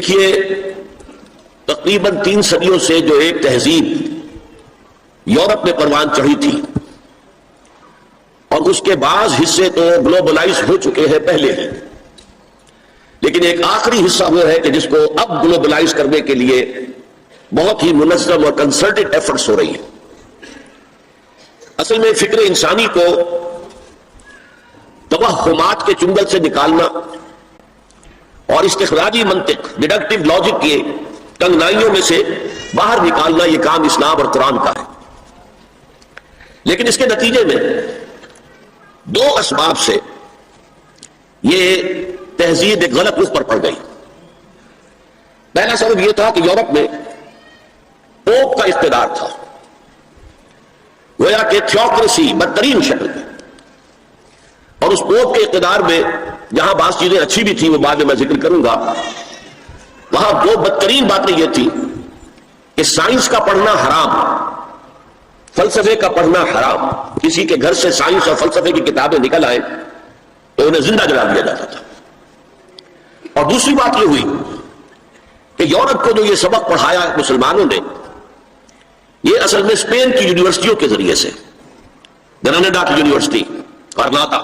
دیکھیے تقریباً 3 صدیوں سے جو ایک تہذیب یورپ میں پروان چڑھی تھی اور اس کے بعض حصے تو گلوبلائز ہو چکے ہیں پہلے ہی، لیکن ایک آخری حصہ وہ ہے کہ جس کو اب گلوبلائز کرنے کے لیے بہت ہی منظم اور کنسرٹڈ ایفرٹس ہو رہی ہیں۔ اصل میں فکر انسانی کو توہمات کے چنگل سے نکالنا اور استخراجی منطق ڈیڈکٹیو لاجک کے تنگنائیوں میں سے باہر نکالنا یہ کام اسلام اور قرآن کا ہے، لیکن اس کے نتیجے میں 2 اسباب سے یہ تہذیب ایک غلط رخ پر پڑ گئی۔ پہلا سبب یہ تھا کہ یورپ میں پوپ کا اقتدار تھا، گویا کہ تھیوکریسی بدترین شکل میں، اور اس پوپ کے اقتدار میں جہاں بعض چیزیں اچھی بھی تھی وہ بعد میں ذکر کروں گا، وہاں 2 بدترین باتیں یہ تھی کہ سائنس کا پڑھنا حرام، فلسفے کا پڑھنا حرام، کسی کے گھر سے سائنس اور فلسفے کی کتابیں نکل آئیں تو انہیں زندہ جلا دیا جاتا تھا۔ اور دوسری بات یہ ہوئی کہ یورپ کو جو یہ سبق پڑھایا مسلمانوں نے، یہ اصل میں اسپین کی یونیورسٹیوں کے ذریعے سے، گراناڈا کی یونیورسٹی، کرناٹا،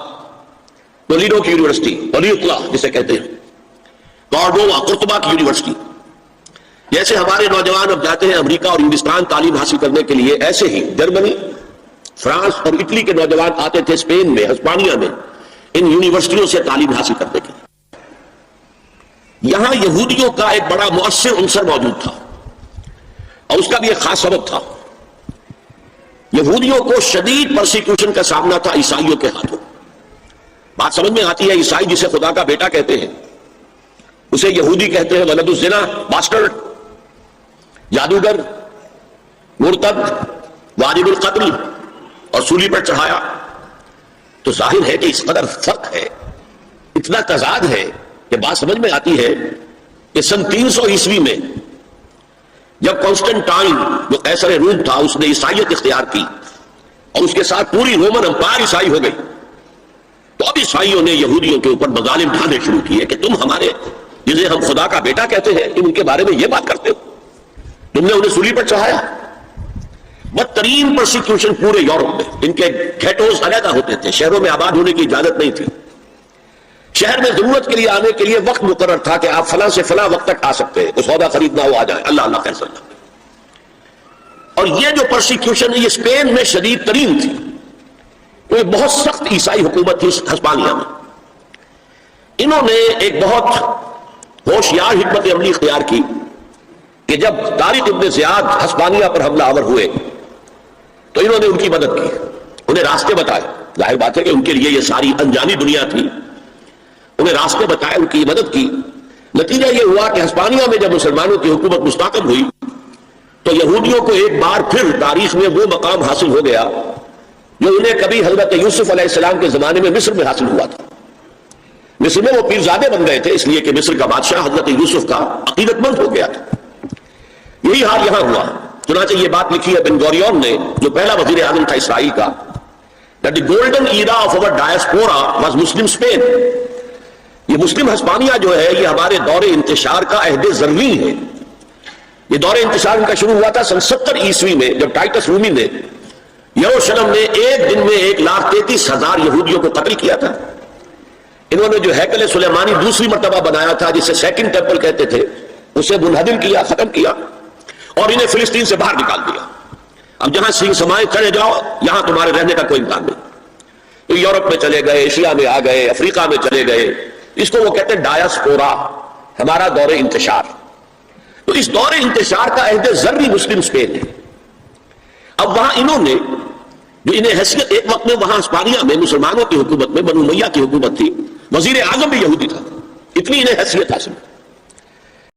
تولیڈو کی یونیورسٹی، تولیوتلا جسے کہتے ہیں، کارڈووا، قرطبہ کی یونیورسٹی، جیسے ہمارے نوجوان اب جاتے ہیں امریکہ اور ہندوستان تعلیم حاصل کرنے کے لیے، ایسے ہی جرمنی، فرانس اور اٹلی کے نوجوان آتے تھے اسپین میں، ہسپانیہ میں ان یونیورسٹیوں سے تعلیم حاصل کرنے کے لیے۔ یہاں یہودیوں کا ایک بڑا مؤثر عنصر موجود تھا اور اس کا بھی ایک خاص سبب تھا۔ یہودیوں کو شدید پرسیکیوشن کا سامنا تھا عیسائیوں کے ہاتھوں۔ بات سمجھ میں آتی ہے، عیسائی جسے خدا کا بیٹا کہتے ہیں اسے یہودی کہتے ہیں ولد الزنا، باسٹرڈ، جادوگر، مرتد، واجب القتل، اور سولی پر چڑھایا۔ تو ظاہر ہے کہ اس قدر فرق ہے، اتنا تضاد ہے کہ بات سمجھ میں آتی ہے کہ سن 300 عیسوی میں جب کانسٹنٹائن جو قیصر روم تھا اس نے عیسائیت اختیار کی اور اس کے ساتھ پوری رومن امپائر عیسائی ہو گئی، تو اب عیسائیوں نے یہودیوں کے اوپر مظالم ڈھانے شروع کیے کہ تم ہمارے جسے ہم خدا کا بیٹا کہتے ہیں ان کے بارے میں یہ بات کرتے ہو، تم نے انہیں سولی پر چڑھایا۔ بدترین پرسیکیوشن پورے یورپ میں، ان کے گھیٹوز علیحدہ ہوتے تھے، شہروں میں آباد ہونے کی اجازت نہیں تھی، شہر میں ضرورت کے لیے آنے کے لیے وقت مقرر تھا کہ آپ فلاں سے فلاں وقت تک آ سکتے ہیں، کوئی سودا خریدنا ہو آ جائیں، اللہ اللہ خیر صلی اللہ۔ اور یہ جو پرسیکیوشن ہے یہ اسپین میں شدید ترین تھی، وہ بہت سخت عیسائی حکومت تھی ہسپانیہ میں۔ انہوں نے ایک بہت ہوشیار حکمت عملی اختیار کی کہ جب طارق ابن زیاد ہسپانیہ پر حملہ آور ہوئے تو انہوں نے ان کی مدد کی، انہیں راستے بتائے۔ ظاہر بات ہے کہ ان کے لیے یہ ساری انجانی دنیا تھی، انہیں راستے بتائے، ان کی مدد کی۔ نتیجہ یہ ہوا کہ ہسپانیہ میں جب مسلمانوں کی حکومت مستحکم ہوئی تو یہودیوں کو ایک بار پھر تاریخ میں وہ مقام حاصل ہو گیا جو انہیں کبھی حضرت یوسف علیہ السلام کے زمانے میں مصر میں حاصل ہوا تھا۔ مصر میں وہ پیرزادے بن گئے تھے اس لیے کہ مصر کا بادشاہ حضرت یوسف کا عقیدت مند ہو گیا تھا۔ یہی حال یہاں ہوا۔ چنانچہ یہ بات لکھی ہے بن گوریون نے جو پہلا وزیر اعظم تھا اسرائیل کا، that the golden era of our diaspora was Muslim Spain۔ یہ مسلم ہسپانیہ جو ہے یہ ہمارے دور انتشار کا عہد زرین ہے۔ یہ دور انتشار ان کا شروع ہوا تھا سن 70 عیسوی میں جب ٹائٹس رومی نے یروشلم میں ایک دن میں 1,33,000 یہودیوں کو قتل کیا تھا۔ انہوں نے جو ہیکل سلیمانی دوسری مرتبہ بنایا تھا جسے سیکنڈ ٹیمپل کہتے تھے اسے منہدم کیا، ختم کیا اور انہیں فلسطین سے باہر نکال دیا۔ اب جہاں سنگ سمائے چلے جاؤ یہاں تمہارے رہنے کا کوئی امکان نہیں۔ یورپ میں چلے گئے، ایشیا میں آ گئے، افریقہ میں چلے گئے، اس کو وہ کہتے ہیں ڈایاسپورا، ہمارا دور انتشار۔ تو اس دور انتشار کا عہد زرعی مسلم اسپین ہے۔ اب وہاں انہوں نے جو انہیں حیثیت، ایک وقت میں وہاں ہسپانیہ میں مسلمانوں کی حکومت میں بنو امیہ کی حکومت تھی، وزیر اعظم بھی یہودی تھا، اتنی انہیں حیثیت حاصل